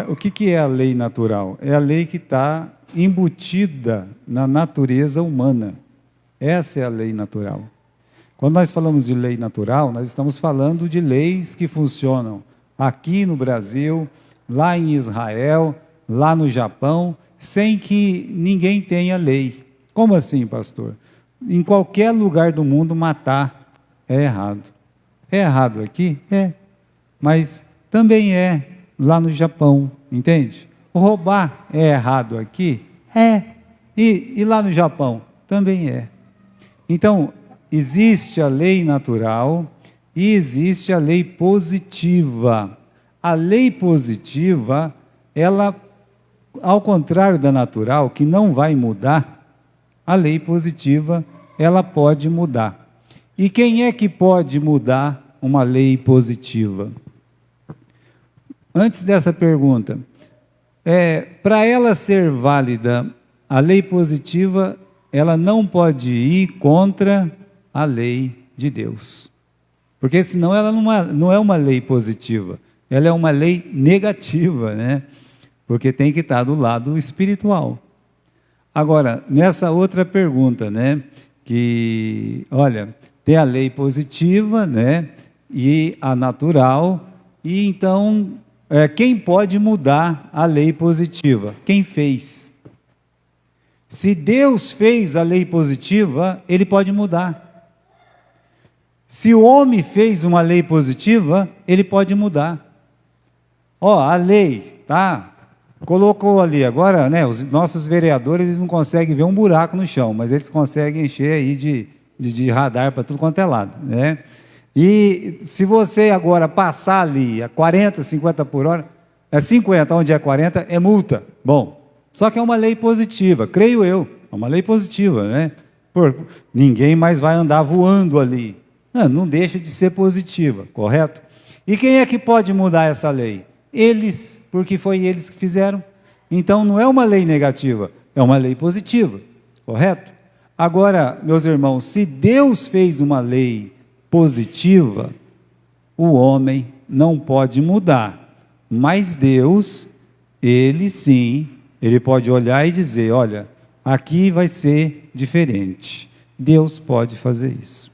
O que é a lei natural? É a lei que está embutida na natureza humana. Essa é a lei natural. Quando nós falamos de lei natural, nós estamos falando de leis que funcionam aqui no Brasil, lá em Israel, lá no Japão, sem que ninguém tenha lei. Como assim, pastor? Em qualquer lugar do mundo, matar é errado. É errado aqui? É. Mas também é lá no Japão, entende? Roubar é errado aqui? É. E lá no Japão? Também é. Então, existe a lei natural e existe a lei positiva. A lei positiva, ela, ao contrário da natural, que não vai mudar, a lei positiva, ela pode mudar. E quem é que pode mudar uma lei positiva? Antes dessa pergunta, para ela ser válida, a lei positiva, ela não pode ir contra a lei de Deus. Porque senão ela não é uma lei positiva, ela é uma lei negativa, né? Porque tem que estar do lado espiritual. Agora, nessa outra pergunta, né? Que, olha, tem a lei positiva, né? E a natural, e então, quem pode mudar a lei positiva? Quem fez? Se Deus fez a lei positiva, Ele pode mudar. Se o homem fez uma lei positiva, ele pode mudar. A lei, tá? Colocou ali, agora, né, os nossos vereadores, eles não conseguem ver um buraco no chão, mas eles conseguem encher aí de radar para tudo quanto é lado, né? E se você agora passar ali a 40, 50 por hora, 50, onde é 40, é multa. Bom, só que é uma lei positiva, creio eu, é uma lei positiva, né? Ninguém mais vai andar voando ali. Não deixa de ser positiva, correto? E quem é que pode mudar essa lei? Eles, porque foi eles que fizeram. Então não é uma lei negativa, é uma lei positiva, correto? Agora, meus irmãos, se Deus fez uma lei positiva, o homem não pode mudar. Mas Deus, Ele sim, Ele pode olhar e dizer, olha, aqui vai ser diferente. Deus pode fazer isso.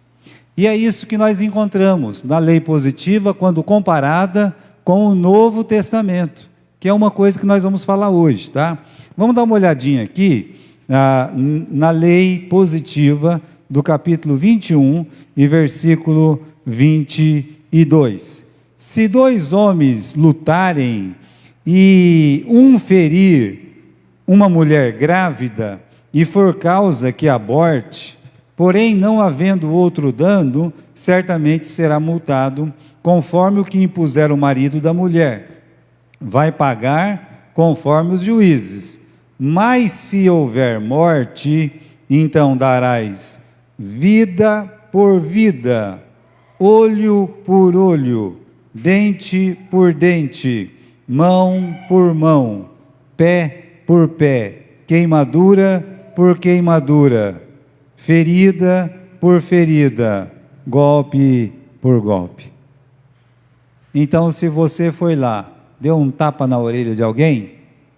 E é isso que nós encontramos na lei positiva quando comparada com o Novo Testamento, que é uma coisa que nós vamos falar hoje, tá? Vamos dar uma olhadinha aqui na lei positiva do capítulo 21 e versículo 22. Se dois homens lutarem e um ferir uma mulher grávida e for causa que aborte, porém, não havendo outro dano, certamente será multado, conforme o que impuser o marido da mulher. Vai pagar conforme os juízes. Mas se houver morte, então darás vida por vida, olho por olho, dente por dente, mão por mão, pé por pé, queimadura por queimadura, ferida por ferida, golpe por golpe. Então, se você foi lá, deu um tapa na orelha de alguém,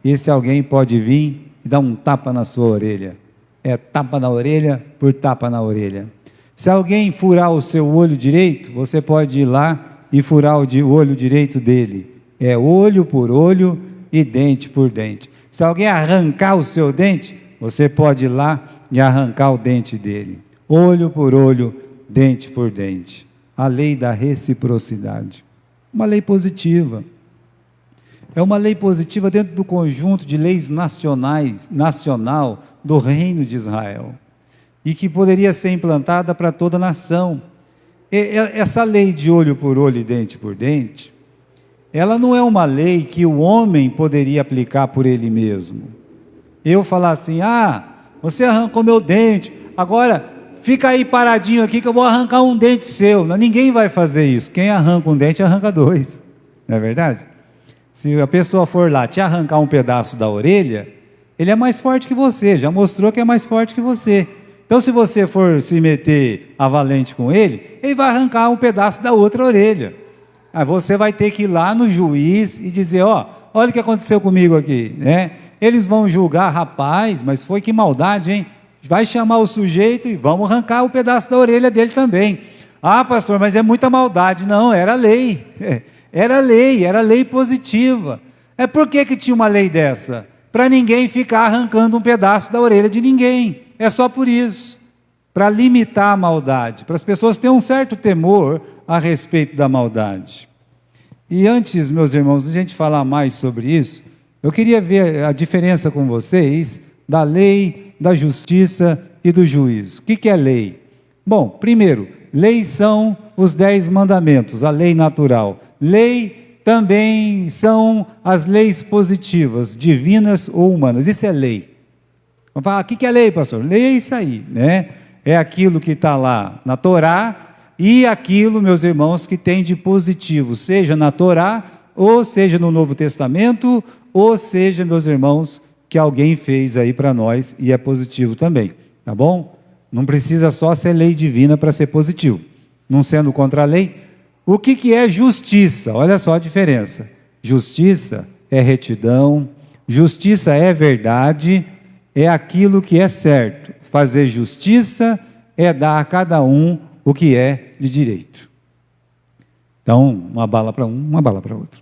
esse alguém pode vir e dar um tapa na sua orelha. É tapa na orelha por tapa na orelha. Se alguém furar o seu olho direito, você pode ir lá e furar o olho direito dele. É olho por olho e dente por dente. Se alguém arrancar o seu dente, você pode ir lá e arrancar o dente dele. Olho por olho, dente por dente. A lei da reciprocidade. Uma lei positiva. É uma lei positiva dentro do conjunto de leis nacional do reino de Israel. E que poderia ser implantada para toda a nação. Essa lei de olho por olho e dente por dente, ela não é uma lei que o homem poderia aplicar por ele mesmo. Eu falar assim, você arrancou meu dente, agora fica aí paradinho aqui que eu vou arrancar um dente seu. Não, ninguém vai fazer isso. Quem arranca um dente, arranca dois. Não é verdade? Se a pessoa for lá te arrancar um pedaço da orelha, ele é mais forte que você, já mostrou que é mais forte que você. Então, se você for se meter a valente com ele, ele vai arrancar um pedaço da outra orelha. Aí você vai ter que ir lá no juiz e dizer, olha o que aconteceu comigo aqui, né? Eles vão julgar, rapaz, mas foi que maldade, hein? Vai chamar o sujeito e vamos arrancar o pedaço da orelha dele também. Ah, pastor, mas é muita maldade. Não, era lei. Era lei positiva. Por que tinha uma lei dessa? Para ninguém ficar arrancando um pedaço da orelha de ninguém. É só por isso. Para limitar a maldade, para as pessoas terem um certo temor a respeito da maldade. E antes, meus irmãos, de a gente falar mais sobre isso, eu queria ver a diferença com vocês da lei, da justiça e do juízo. O que é lei? Bom, primeiro, lei são os 10 mandamentos, a lei natural. Lei também são as leis positivas, divinas ou humanas. Isso é lei. Vamos falar, o que é lei, pastor? Lei é isso aí, né? É aquilo que está lá na Torá, e aquilo, meus irmãos, que tem de positivo, seja na Torá, ou seja no Novo Testamento, ou seja, meus irmãos, que alguém fez aí para nós, e é positivo também, tá bom? Não precisa só ser lei divina para ser positivo. Não sendo contra a lei. O que é justiça? Olha só a diferença. Justiça é retidão, justiça é verdade, é aquilo que é certo. Fazer justiça é dar a cada um o que é de direito. Então, uma bala para um, uma bala para outro.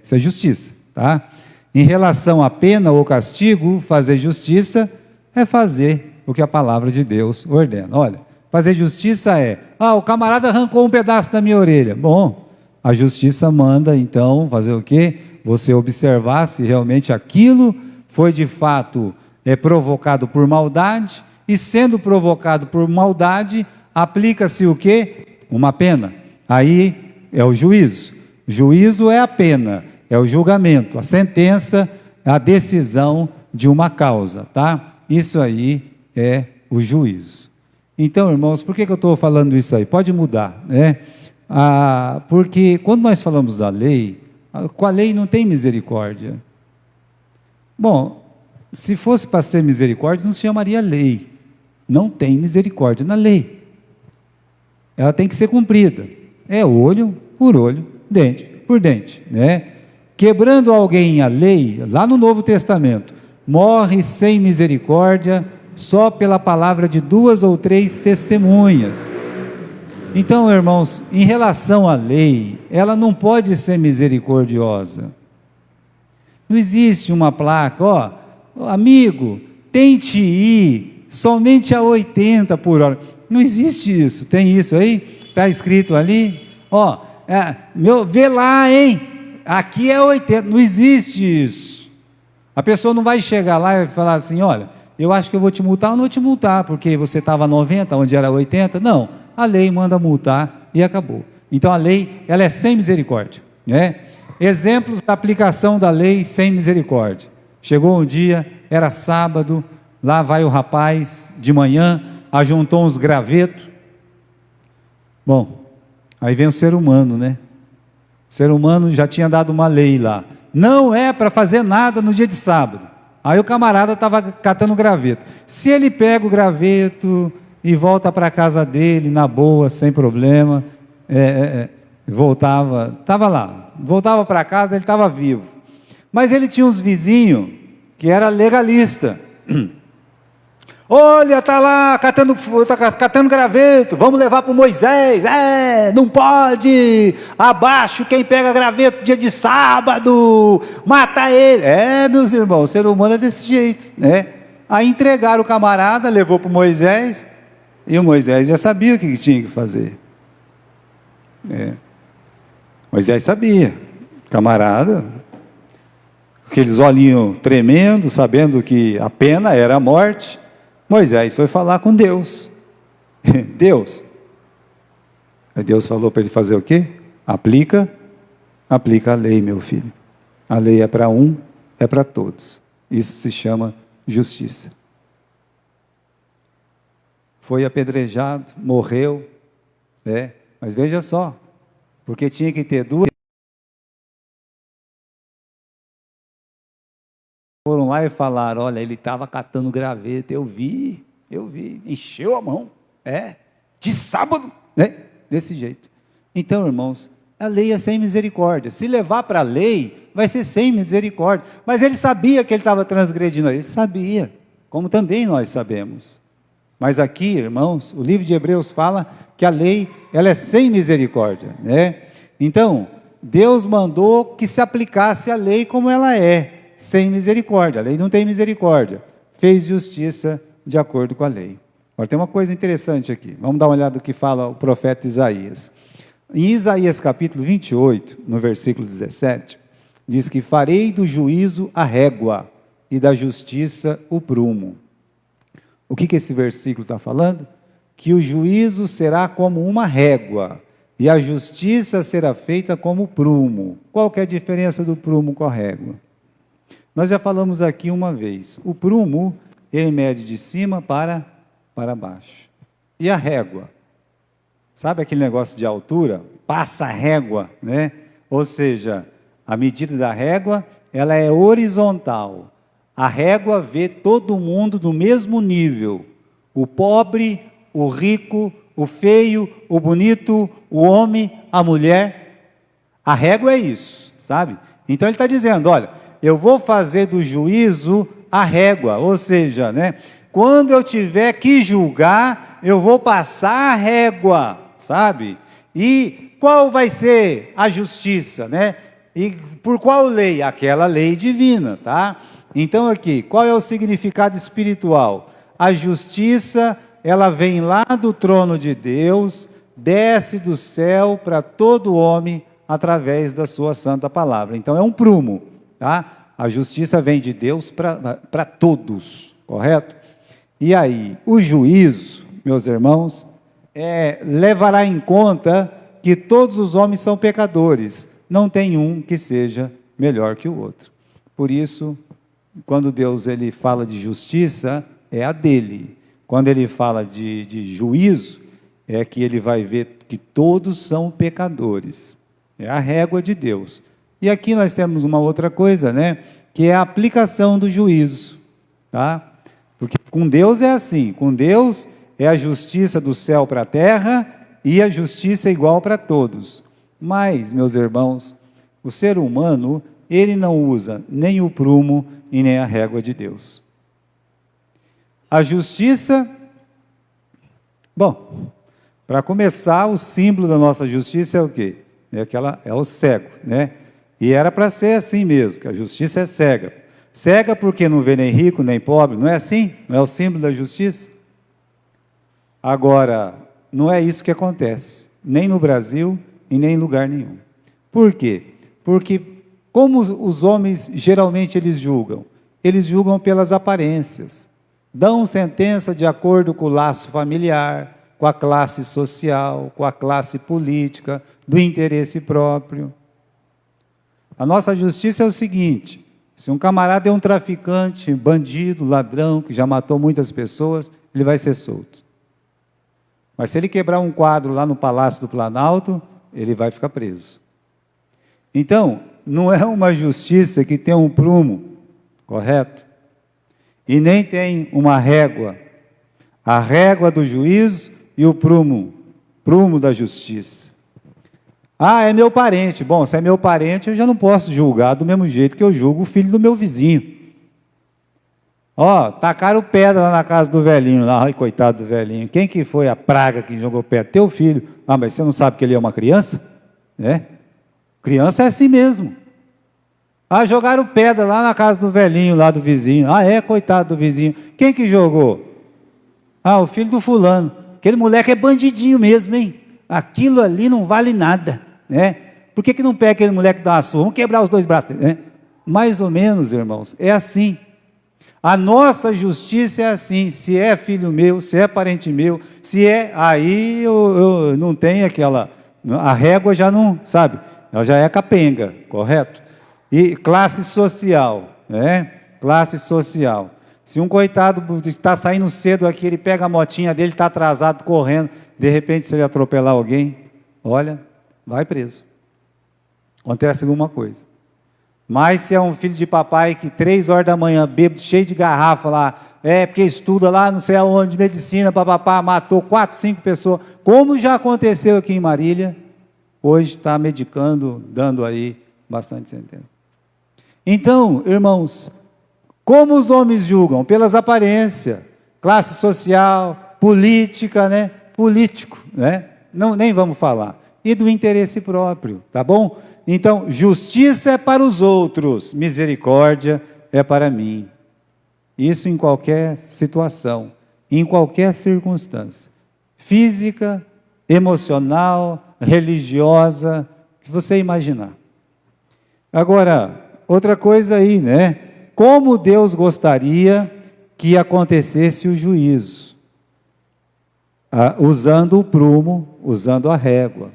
Isso é justiça, tá? Em relação à pena ou castigo, fazer justiça é fazer o que a palavra de Deus ordena. Olha, fazer justiça o camarada arrancou um pedaço da minha orelha. Bom, a justiça manda, então, fazer o quê? Você observar se realmente aquilo foi de fato provocado por maldade, e sendo provocado por maldade, aplica-se o quê? Uma pena. Aí é o juízo. Juízo é a pena, é o julgamento, a sentença, a decisão de uma causa, tá? Isso aí é o juízo. Então, irmãos, por que eu estou falando isso aí? Pode mudar, né? Porque quando nós falamos da lei, com a lei não tem misericórdia. Bom, se fosse para ser misericórdia, não se chamaria lei. Não tem misericórdia na lei. Ela tem que ser cumprida. É olho por olho, dente por dente, né? Quebrando alguém a lei, lá no Novo Testamento, morre sem misericórdia, só pela palavra de 2 ou 3 testemunhas. Então, irmãos, em relação à lei, ela não pode ser misericordiosa. Não existe uma placa, amigo, tente ir somente a 80 por hora. Não existe isso. Tem isso aí? Está escrito ali? Vê lá, hein? Aqui é 80. Não existe isso. A pessoa não vai chegar lá e falar assim, olha, eu acho que eu vou te multar ou não vou te multar, porque você estava 90, onde era 80. Não, a lei manda multar e acabou. Então a lei, ela é sem misericórdia, né? Exemplos da aplicação da lei sem misericórdia. Chegou um dia, era sábado, lá vai o rapaz de manhã, ajuntou uns gravetos. Bom, aí vem o ser humano, né? O ser humano já tinha dado uma lei lá. Não é para fazer nada no dia de sábado. Aí o camarada estava catando graveto. Se ele pega o graveto e volta para a casa dele, na boa, sem problema, estava lá, voltava para casa, ele estava vivo. Mas ele tinha uns vizinhos que era legalista. Olha, está lá catando graveto, vamos levar para o Moisés. Não pode, abaixo quem pega graveto dia de sábado, mata ele. Meus irmãos, o ser humano é desse jeito, né? Aí entregaram o camarada, levou para o Moisés, e o Moisés já sabia o que tinha que fazer. Moisés sabia, camarada, aqueles olhinhos tremendo, sabendo que a pena era a morte. Moisés foi falar com Deus. Deus. Aí Deus falou para ele fazer o quê? Aplica a lei, meu filho. A lei é para um, é para todos. Isso se chama justiça. Foi apedrejado, morreu, mas veja só, porque tinha que ter duas. Foram lá e falaram, olha, ele estava catando graveto, eu vi, encheu a mão, de sábado, desse jeito. Então, irmãos, a lei é sem misericórdia. Se levar para a lei, vai ser sem misericórdia. Mas ele sabia que ele estava transgredindo, ele sabia, como também nós sabemos. Mas aqui, irmãos, o livro de Hebreus fala que a lei, ela é sem misericórdia, né? Então, Deus mandou que se aplicasse a lei como ela é, sem misericórdia. A lei não tem misericórdia. Fez justiça de acordo com a lei. Agora tem uma coisa interessante aqui. Vamos dar uma olhada no que fala o profeta Isaías. Em Isaías capítulo 28, no versículo 17, diz que farei do juízo a régua e da justiça o prumo. O que esse versículo está falando? Que o juízo será como uma régua e a justiça será feita como prumo. Qual que é a diferença do prumo com a régua? Nós já falamos aqui uma vez. O prumo, ele mede de cima para baixo. E a régua? Sabe aquele negócio de altura? Passa a régua, né? Ou seja, a medida da régua, ela é horizontal. A régua vê todo mundo no mesmo nível. O pobre, o rico, o feio, o bonito, o homem, a mulher. A régua é isso, sabe? Então ele está dizendo, olha, eu vou fazer do juízo a régua. Ou seja, né? Quando eu tiver que julgar, eu vou passar a régua, sabe? E qual vai ser a justiça, né? E por qual lei? Aquela lei divina, tá? Então aqui, qual é o significado espiritual? A justiça, ela vem lá do trono de Deus, desce do céu para todo homem através da sua santa palavra. Então é um prumo, tá? A justiça vem de Deus para todos, correto? E aí, o juízo, meus irmãos, levará em conta que todos os homens são pecadores, não tem um que seja melhor que o outro. Por isso, quando Deus ele fala de justiça, é a dele. Quando ele fala de juízo, é que ele vai ver que todos são pecadores. É a régua de Deus. E aqui nós temos uma outra coisa, né? Que é a aplicação do juízo, tá? Porque com Deus é assim, com Deus é a justiça do céu para a terra e a justiça é igual para todos. Mas, meus irmãos, o ser humano, ele não usa nem o prumo e nem a régua de Deus. A justiça, bom, para começar, o símbolo da nossa justiça é o quê? É o cego, né? E era para ser assim mesmo, que a justiça é cega. Cega porque não vê nem rico nem pobre, não é assim? Não é o símbolo da justiça? Agora, não é isso que acontece, nem no Brasil e nem em lugar nenhum. Por quê? Porque como os homens geralmente eles julgam pelas aparências, dão sentença de acordo com o laço familiar, com a classe social, com a classe política, do interesse próprio. A nossa justiça é o seguinte: se um camarada é um traficante, bandido, ladrão, que já matou muitas pessoas, ele vai ser solto. Mas se ele quebrar um quadro lá no Palácio do Planalto, ele vai ficar preso. Então, não é uma justiça que tem um prumo, correto? E nem tem uma régua. A régua do juízo e o prumo da justiça. Ah, é meu parente. Bom, se é meu parente, eu já não posso julgar do mesmo jeito que eu julgo o filho do meu vizinho. Ó, tacaram pedra lá na casa do velhinho, lá, ai, coitado do velhinho. Quem que foi a praga que jogou pedra? Teu filho. Ah, mas você não sabe que ele é uma criança? Né? Criança é assim mesmo. Ah, jogaram pedra lá na casa do velhinho, lá do vizinho. Ah, coitado do vizinho. Quem que jogou? Ah, o filho do fulano. Aquele moleque é bandidinho mesmo, hein? Aquilo ali não vale nada, né? Por que não pega aquele moleque e dá uma surra? Vamos quebrar os dois braços, né? Mais ou menos, irmãos, é assim. A nossa justiça é assim: se é filho meu, se é parente meu, se é, aí eu não tenho aquela, a régua já não, sabe, ela já é capenga, correto? E classe social, né? Classe social. Se um coitado está saindo cedo aqui, ele pega a motinha dele, está atrasado, correndo, de repente se ele atropelar alguém, olha, vai preso. Acontece alguma coisa. Mas se é um filho de papai que 3 horas da manhã, bêbado, cheio de garrafa lá, porque estuda lá, não sei aonde, medicina, papapá, matou 4, 5 pessoas, como já aconteceu aqui em Marília, hoje está medicando, dando aí bastante sentença. Então, irmãos, como os homens julgam? Pelas aparências, classe social, política, né? Político, né? Não, nem vamos falar. E do interesse próprio, tá bom? Então, justiça é para os outros, misericórdia é para mim. Isso em qualquer situação, em qualquer circunstância. Física, emocional, religiosa, que você imaginar. Agora, outra coisa aí, né? Como Deus gostaria que acontecesse o juízo? Usando o prumo, usando a régua.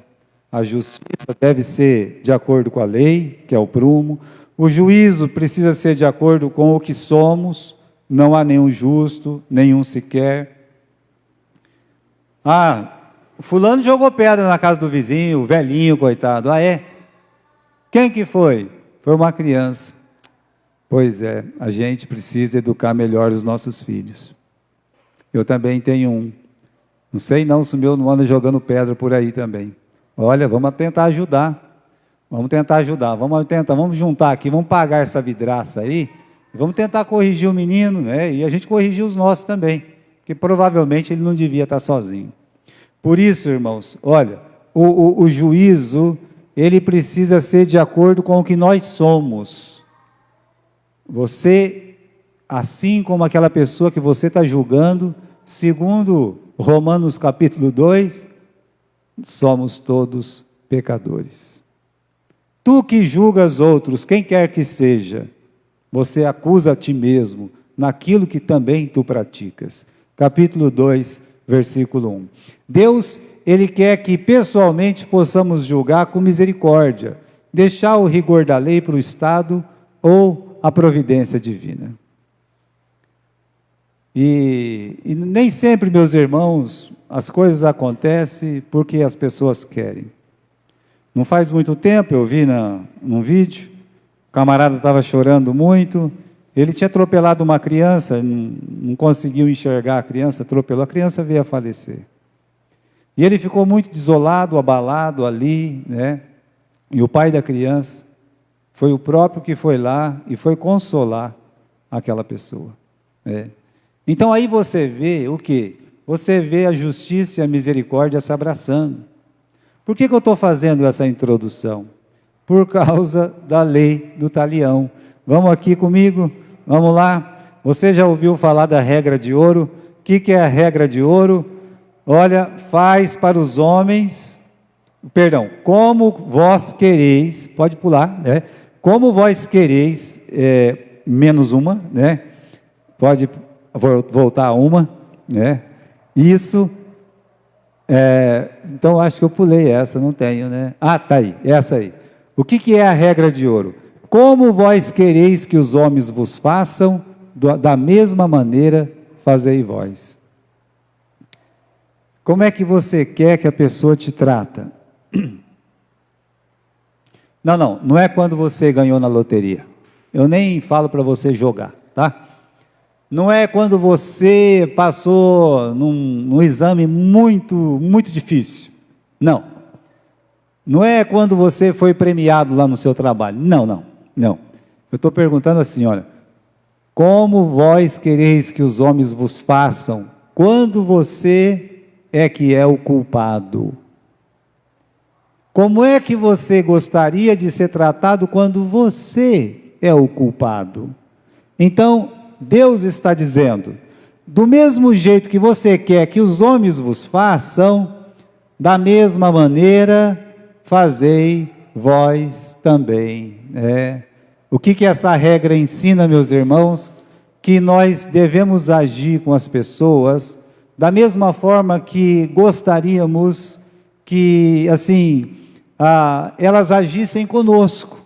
A justiça deve ser de acordo com a lei, que é o prumo. O juízo precisa ser de acordo com o que somos. Não há nenhum justo, nenhum sequer. Fulano jogou pedra na casa do vizinho, o velhinho, coitado. É? Quem que foi? Foi uma criança. Pois é, a gente precisa educar melhor os nossos filhos. Eu também tenho um. Não sei não se o meu não anda jogando pedra por aí também. Olha, vamos tentar ajudar. Vamos juntar aqui, vamos pagar essa vidraça aí, vamos tentar corrigir o menino, né? E a gente corrigir os nossos também, porque provavelmente ele não devia estar sozinho. Por isso, irmãos, olha, o juízo, ele precisa ser de acordo com o que nós somos. Você, assim como aquela pessoa que você está julgando, segundo Romanos capítulo 2, somos todos pecadores. Tu que julgas outros, quem quer que seja, você acusa a ti mesmo, naquilo que também tu praticas. Capítulo 2, versículo 1. Deus, Ele quer que pessoalmente possamos julgar com misericórdia, deixar o rigor da lei para o Estado ou a providência divina. E nem sempre, meus irmãos, as coisas acontecem porque as pessoas querem. Não faz muito tempo, eu vi num vídeo, o camarada estava chorando muito, ele tinha atropelado uma criança, não conseguiu enxergar a criança, atropelou, a criança veio a falecer. E ele ficou muito desolado, abalado ali, né? E o pai da criança foi o próprio que foi lá e foi consolar aquela pessoa, né? Então aí você vê o quê? Você vê a justiça e a misericórdia se abraçando. Por que eu estou fazendo essa introdução? Por causa da lei do talião. Vamos aqui comigo? Vamos lá? Você já ouviu falar da regra de ouro? O que é a regra de ouro? Olha, faz para os homens, como vós quereis, pode pular, né? Como vós quereis, menos uma, né? Pode voltar a uma, né? Isso, então acho que eu pulei essa, não tenho, né? Tá aí, essa aí. O que é a regra de ouro? Como vós quereis que os homens vos façam, da mesma maneira fazei vós. Como é que você quer que a pessoa te trata? Não é quando você ganhou na loteria. Eu nem falo para você jogar, tá? Não é quando você passou num exame muito difícil. Não. Não é quando você foi premiado lá no seu trabalho. Não. Eu estou perguntando assim, olha, como vós quereis que os homens vos façam quando você é que é o culpado? Como é que você gostaria de ser tratado quando você é o culpado? Então, Deus está dizendo, do mesmo jeito que você quer que os homens vos façam, da mesma maneira, fazei vós também. O que essa regra ensina, meus irmãos? Que nós devemos agir com as pessoas da mesma forma que gostaríamos que, assim, elas agissem conosco,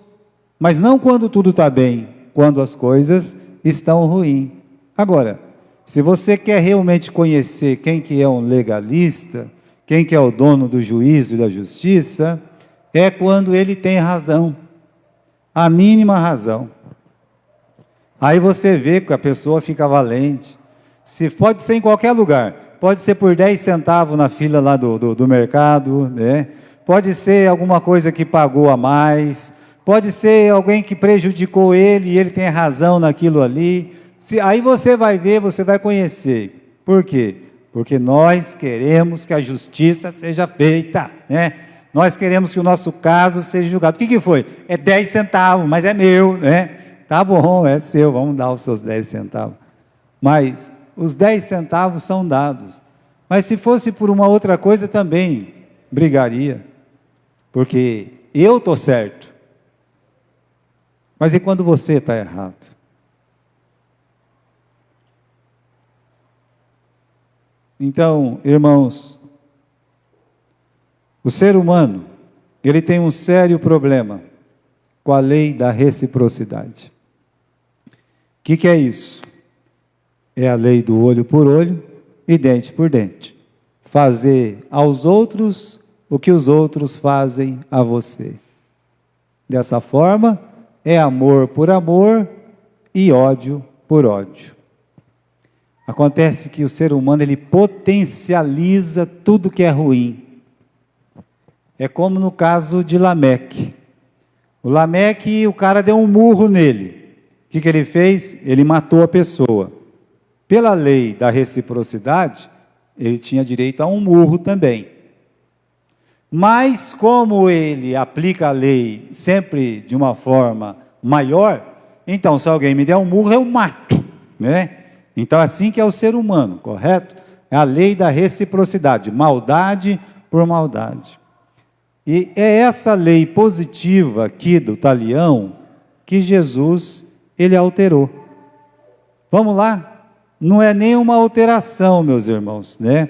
mas não quando tudo está bem, quando as coisas estão ruins. Agora, se você quer realmente conhecer quem que é um legalista, quem que é o dono do juízo e da justiça, é quando ele tem razão, a mínima razão. Aí você vê que a pessoa fica valente. Pode ser em qualquer lugar, pode ser por 10 centavos na fila lá do mercado, né? Pode ser alguma coisa que pagou a mais, Pode ser alguém que prejudicou ele e ele tem razão naquilo ali. Aí você vai ver, você vai conhecer. Por quê? Porque nós queremos que a justiça seja feita, né? Nós queremos que o nosso caso seja julgado. O que foi? É 10 centavos, mas é meu, né? Tá bom, é seu, vamos dar os seus 10 centavos. Mas os 10 centavos são dados. Mas se fosse por uma outra coisa também brigaria. Porque eu estou certo. Mas e quando você está errado? Então, irmãos, o ser humano, ele tem um sério problema com a lei da reciprocidade. O que é isso? É a lei do olho por olho e dente por dente. Fazer aos outros o que os outros fazem a você. Dessa forma, é amor por amor e ódio por ódio. Acontece que o ser humano, ele potencializa tudo que é ruim. É como no caso de Lameque. O Lameque, o cara deu um murro nele. O que ele fez? Ele matou a pessoa. Pela lei da reciprocidade, ele tinha direito a um murro também. Mas como ele aplica a lei sempre de uma forma maior, então se alguém me der um murro, eu mato, né? Então assim que é o ser humano, correto? É a lei da reciprocidade, maldade por maldade. E é essa lei positiva aqui do talião que Jesus, ele alterou. Vamos lá? Não é nenhuma alteração, meus irmãos, né?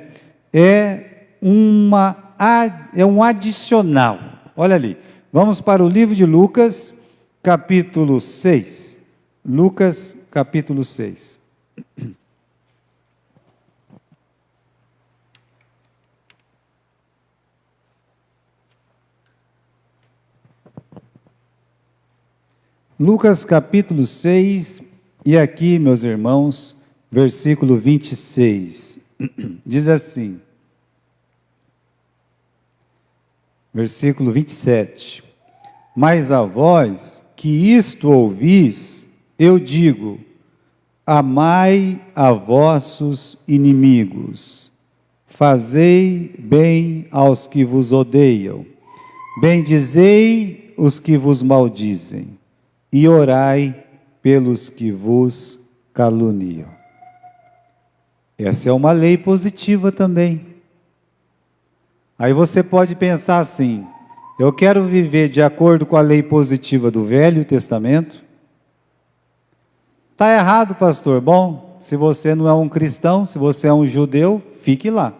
É um adicional. Olha ali. Vamos para o livro de Lucas, capítulo 6. Lucas, capítulo 6. Lucas capítulo 6, e aqui, meus irmãos, versículo 26, diz assim, versículo 27, mas a vós que isto ouvis, eu digo, amai a vossos inimigos, fazei bem aos que vos odeiam, bendizei os que vos maldizem, e orai pelos que vos caluniam. Essa é uma lei positiva também. Aí você pode pensar assim, eu quero viver de acordo com a lei positiva do Velho Testamento. Está errado, pastor. Bom, se você não é um cristão, se você é um judeu, fique lá.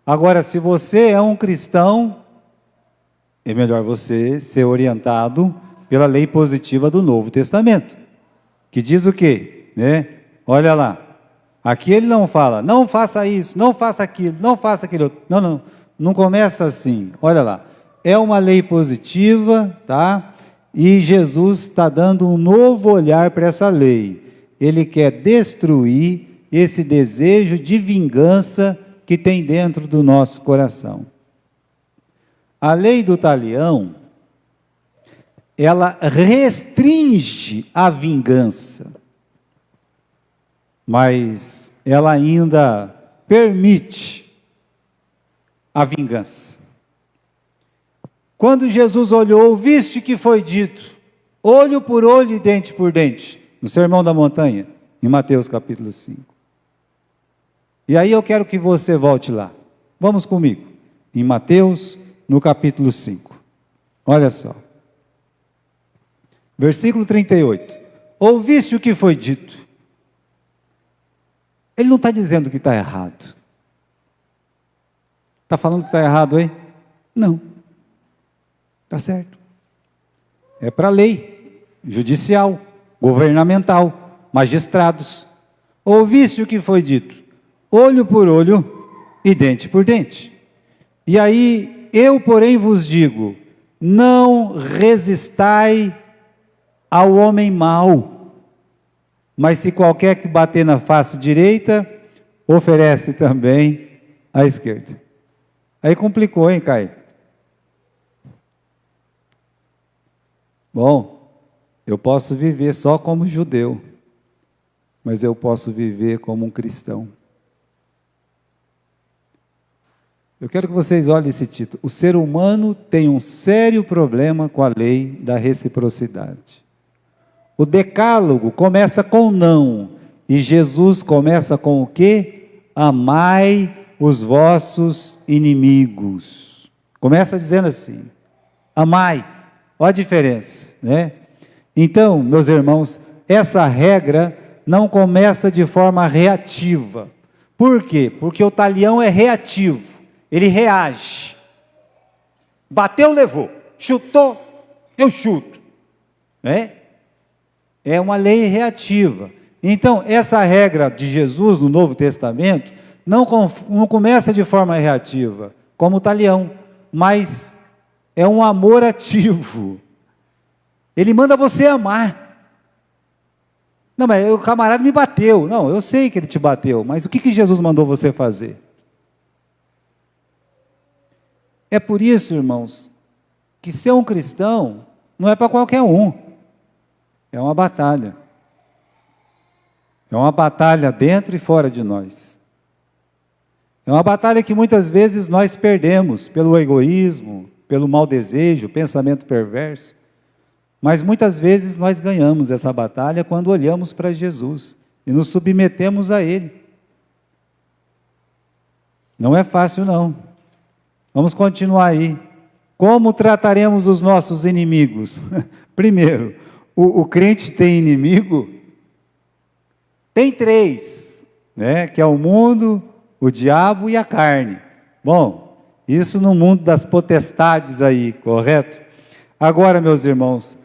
Agora, se você é um cristão, é melhor você ser orientado pela lei positiva do Novo Testamento, que diz o quê? Né? Olha lá, aqui ele não fala, não faça isso, não faça aquilo, não faça aquilo outro. Não começa assim. Olha lá, é uma lei positiva, tá? E Jesus está dando um novo olhar para essa lei. Ele quer destruir esse desejo de vingança que tem dentro do nosso coração. A lei do talião, ela restringe a vingança, mas ela ainda permite a vingança. Quando Jesus olhou, viste que foi dito, olho por olho e dente por dente, no Sermão da Montanha, em Mateus capítulo 5. E aí eu quero que você volte lá. Vamos comigo, em Mateus no capítulo 5, olha só, versículo 38, ouviste o que foi dito. Ele não está dizendo que está errado. Está falando que está errado, hein? Não, está certo. É para a lei judicial, governamental, magistrados. Ouviste o que foi dito, olho por olho e dente por dente. E aí, eu, porém, vos digo, não resistai ao homem mau, mas se qualquer que bater na face direita, oferece também a esquerda. Aí complicou, hein, Caio? Bom, eu posso viver só como judeu, mas eu posso viver como um cristão. Eu quero que vocês olhem esse título. O ser humano tem um sério problema com a lei da reciprocidade. O decálogo começa com não, e Jesus começa com o quê? Amai os vossos inimigos. Começa dizendo assim, amai. Olha a diferença, né? Então, meus irmãos, essa regra não começa de forma reativa. Por quê? Porque o talião é reativo. Ele reage. Bateu, levou. Chutou, eu chuto. Né? É uma lei reativa. Então, essa regra de Jesus no Novo Testamento não começa de forma reativa, como o talião, mas é um amor ativo. Ele manda você amar. Não, mas o camarada me bateu. Não, eu sei que ele te bateu, mas o que Jesus mandou você fazer? É por isso, irmãos, que ser um cristão não é para qualquer um. É uma batalha. É uma batalha dentro e fora de nós. É uma batalha que muitas vezes nós perdemos pelo egoísmo, pelo mau desejo, pensamento perverso. Mas muitas vezes nós ganhamos essa batalha quando olhamos para Jesus e nos submetemos a Ele. Não é fácil, não. Vamos continuar aí. Como trataremos os nossos inimigos? Primeiro, o crente tem inimigo? Tem três, né? Que é o mundo, o diabo e a carne. Bom, isso no mundo das potestades aí, correto? Agora, meus irmãos,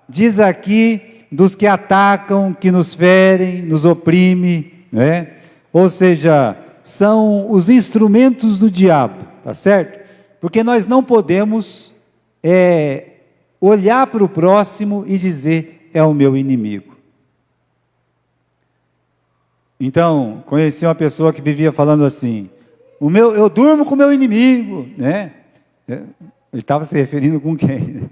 diz aqui dos que atacam, que nos ferem, nos oprimem, né? Ou seja, são os instrumentos do diabo, tá certo? Porque nós não podemos olhar para o próximo e dizer, é o meu inimigo. Então, conheci uma pessoa que vivia falando assim, eu durmo com o meu inimigo, né? Ele estava se referindo com quem? Né?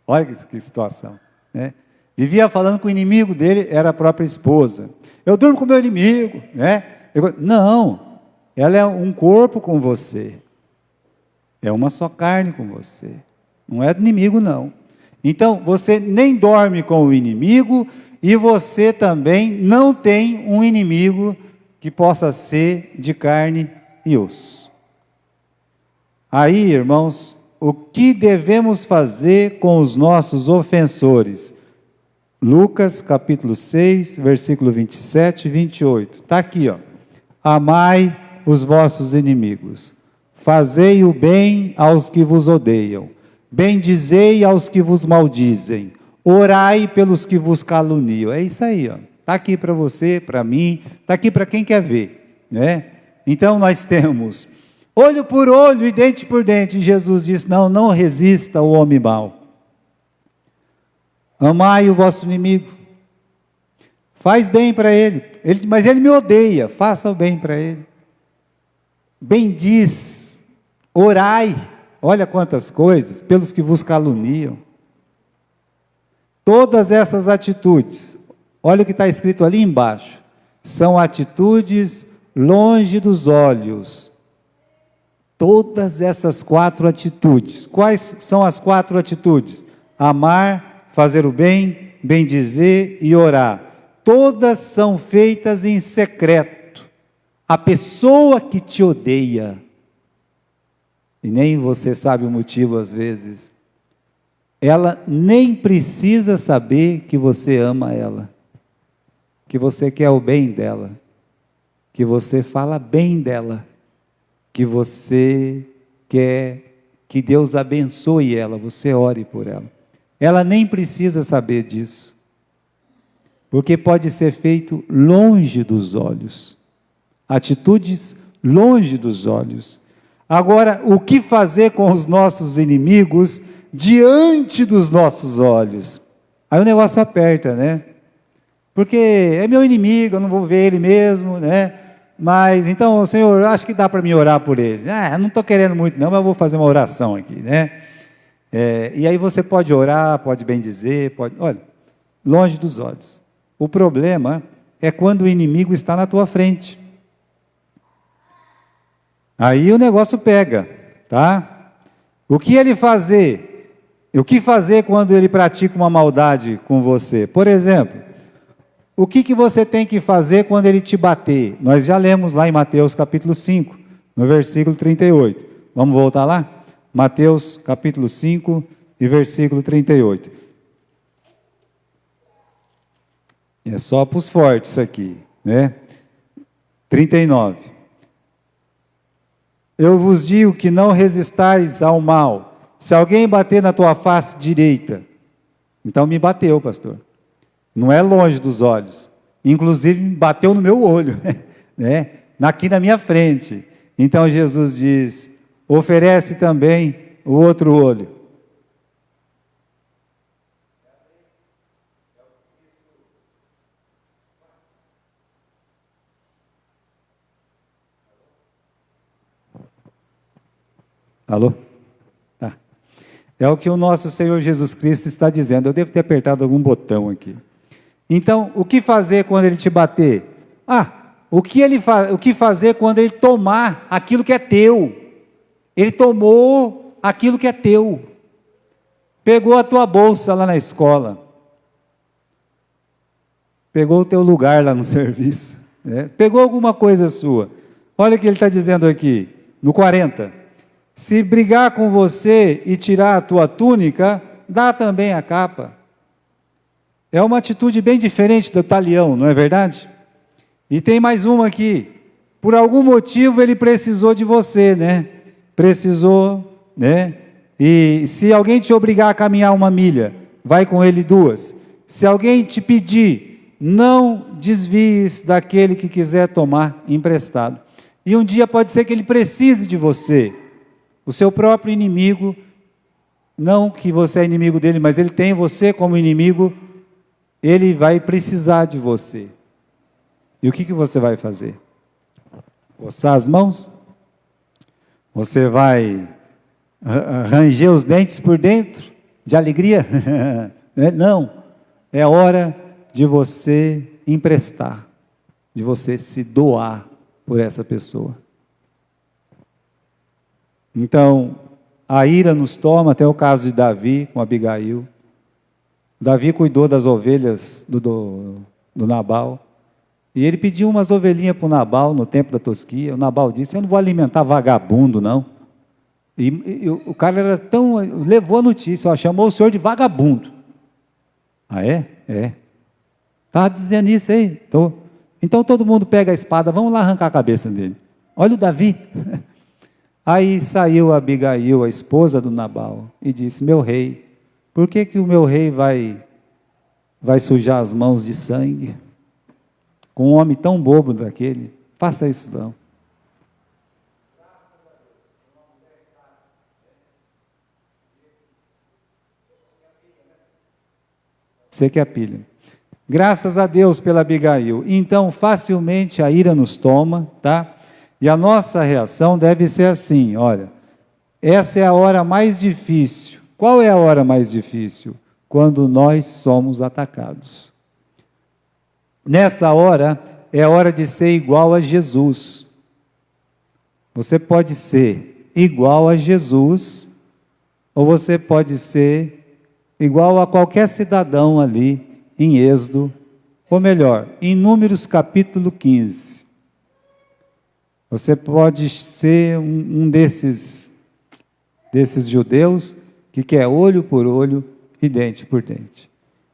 Olha que situação, né? Vivia falando que o inimigo dele era a própria esposa. Eu durmo com o meu inimigo, né? Não, ela é um corpo com você, é uma só carne com você, não é inimigo não. Então, você nem dorme com o inimigo, e você também não tem um inimigo que possa ser de carne e osso. Aí, irmãos, o que devemos fazer com os nossos ofensores? Lucas capítulo 6, versículo 27 e 28, está aqui, ó. Amai os vossos inimigos, fazei o bem aos que vos odeiam, bendizei aos que vos maldizem, orai pelos que vos caluniam. É isso aí, ó. Está aqui para você, para mim, está aqui para quem quer ver, né? Então nós temos olho por olho e dente por dente. E Jesus disse, não resista ao homem mau. Amai o vosso inimigo, faz bem para ele, mas ele me odeia, faça o bem para ele. Bendiz, orai, olha quantas coisas, pelos que vos caluniam. Todas essas atitudes, olha o que está escrito ali embaixo, são atitudes longe dos olhos. Todas essas 4 atitudes, quais são as 4 atitudes? Amar, fazer o bem, bendizer e orar. Todas são feitas em secreto. A pessoa que te odeia, e nem você sabe o motivo às vezes, ela nem precisa saber que você ama ela, que você quer o bem dela, que você fala bem dela, que você quer que Deus abençoe ela, você ore por ela. Ela nem precisa saber disso, porque pode ser feito longe dos olhos, atitudes longe dos olhos. Agora, o que fazer com os nossos inimigos diante dos nossos olhos? Aí o negócio aperta, né? Porque é meu inimigo, eu não vou ver ele mesmo, né? Mas, então, Senhor, acho que dá para mim orar por ele. Não estou querendo muito não, mas eu vou fazer uma oração aqui, né? E aí você pode orar, pode bendizer, olha, longe dos olhos. O problema é quando o inimigo está na tua frente. Aí o negócio pega, tá? O que ele fazer? O que fazer quando ele pratica uma maldade com você? Por exemplo, o que você tem que fazer quando ele te bater? Nós já lemos lá em Mateus capítulo 5, no versículo 38. Vamos voltar lá? Mateus capítulo 5 e versículo 38. É só para os fortes isso aqui, né? 39. Eu vos digo que não resistais ao mal. Se alguém bater na tua face direita, então me bateu, pastor. Não é longe dos olhos. Inclusive, bateu no meu olho, né? Aqui na minha frente. Então Jesus diz, oferece também o outro olho. Alô? Tá. É o que o nosso Senhor Jesus Cristo está dizendo. Eu devo ter apertado algum botão aqui. Então, o que fazer quando ele te bater? O que fazer quando ele tomar aquilo que é teu? Ele tomou aquilo que é teu. Pegou a tua bolsa lá na escola. Pegou o teu lugar lá no serviço. Pegou alguma coisa sua. Olha o que ele está dizendo aqui, no 40. Se brigar com você e tirar a tua túnica, dá também a capa. É uma atitude bem diferente do talião, não é verdade? E tem mais uma aqui. Por algum motivo ele precisou de você, né? Precisou, né? E se alguém te obrigar a caminhar 1 milha, vai com ele 2. Se alguém te pedir, não desvies daquele que quiser tomar emprestado. E um dia pode ser que ele precise de você. O seu próprio inimigo, não que você é inimigo dele, mas ele tem você como inimigo, ele vai precisar de você. E o que você vai fazer? Coçar as mãos? Você vai ranger os dentes por dentro, de alegria? Não, é hora de você emprestar, de você se doar por essa pessoa. Então, a ira nos toma, até o caso de Davi com Abigail. Davi cuidou das ovelhas do Nabal, e ele pediu umas ovelhinhas para o Nabal no tempo da tosquia. O Nabal disse, eu não vou alimentar vagabundo, não. E o cara era tão... levou a notícia, chamou o senhor de vagabundo. É? Estava dizendo isso aí? Então todo mundo pega a espada, vamos lá arrancar a cabeça dele. Olha o Davi. Aí saiu Abigail, a esposa do Nabal, e disse, meu rei, por que o meu rei vai sujar as mãos de sangue? Com um homem tão bobo daquele, faça isso não. Você que é a pilha. Graças a Deus pela Abigail. Então, facilmente a ira nos toma, tá? E a nossa reação deve ser assim, olha, essa é a hora mais difícil. Qual é a hora mais difícil? Quando nós somos atacados. Nessa hora, é hora de ser igual a Jesus. Você pode ser igual a Jesus, ou você pode ser igual a qualquer cidadão ali em Êxodo, ou melhor, em Números capítulo 15. Você pode ser um desses judeus que quer olho por olho e dente por dente.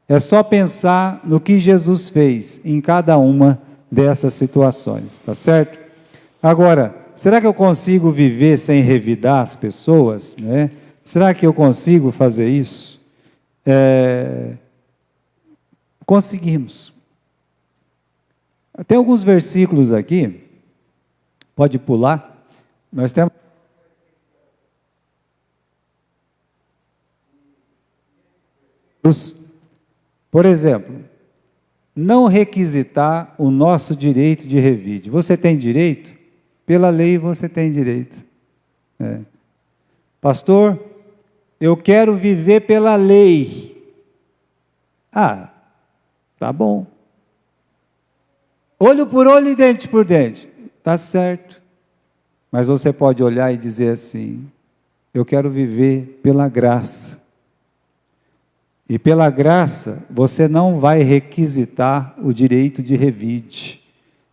É só pensar no que Jesus fez em cada uma dessas situações, tá certo? Agora, será que eu consigo viver sem revidar as pessoas, né? Será que eu consigo fazer isso? Conseguimos. Tem alguns versículos aqui, pode pular, nós temos... Por exemplo, não requisitar o nosso direito de revide. Você tem direito? Pela lei você tem direito. Pastor, eu quero viver pela lei. Ah, tá bom. Olho por olho e dente por dente. Tá certo. Mas você pode olhar e dizer assim: eu quero viver pela graça. E pela graça, você não vai requisitar o direito de revide.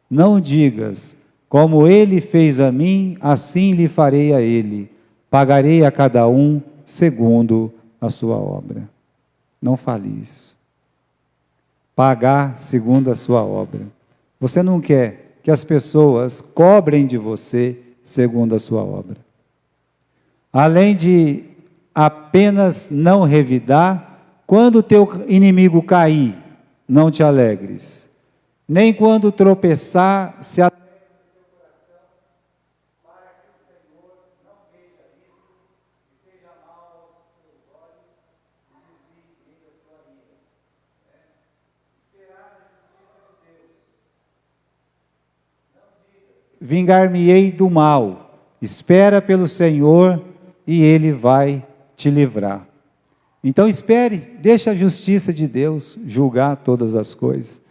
Não digas, como ele fez a mim, assim lhe farei a ele. Pagarei a cada um segundo a sua obra. Não fale isso. Pagar segundo a sua obra. Você não quer que as pessoas cobrem de você segundo a sua obra. Além de apenas não revidar, quando o teu inimigo cair, não te alegres. Nem quando tropeçar, se alegre no seu coração, para que o Senhor não veja isso e seja mal aos seus olhos e desvie da sua ira. Esperar a justiça de Deus. Não diga: vingar-me-ei do mal. Espera pelo Senhor e Ele vai te livrar. Então espere, deixa a justiça de Deus julgar todas as coisas.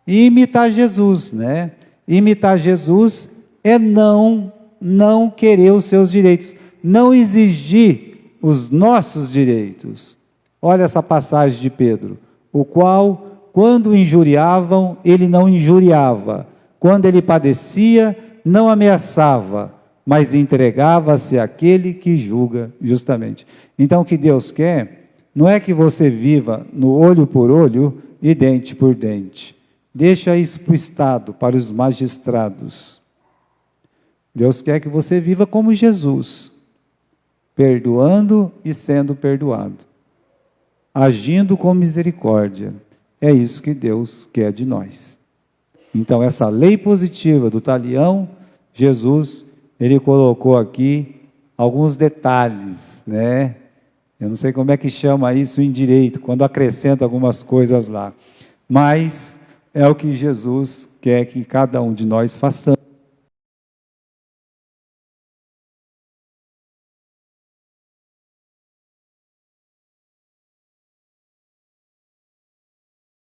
E imitar Jesus, né? Imitar Jesus é não querer os seus direitos, não exigir os nossos direitos. Olha essa passagem de Pedro, o qual, quando injuriavam, ele não injuriava, quando ele padecia, não ameaçava, mas entregava-se àquele que julga justamente. Então o que Deus quer não é que você viva no olho por olho e dente por dente. Deixa isso para o Estado, para os magistrados. Deus quer que você viva como Jesus, perdoando e sendo perdoado, agindo com misericórdia. É isso que Deus quer de nós. Então, essa lei positiva do talião, Jesus, ele colocou aqui alguns detalhes, né? Eu não sei como é que chama isso em direito, quando acrescenta algumas coisas lá. Mas é o que Jesus quer que cada um de nós façamos.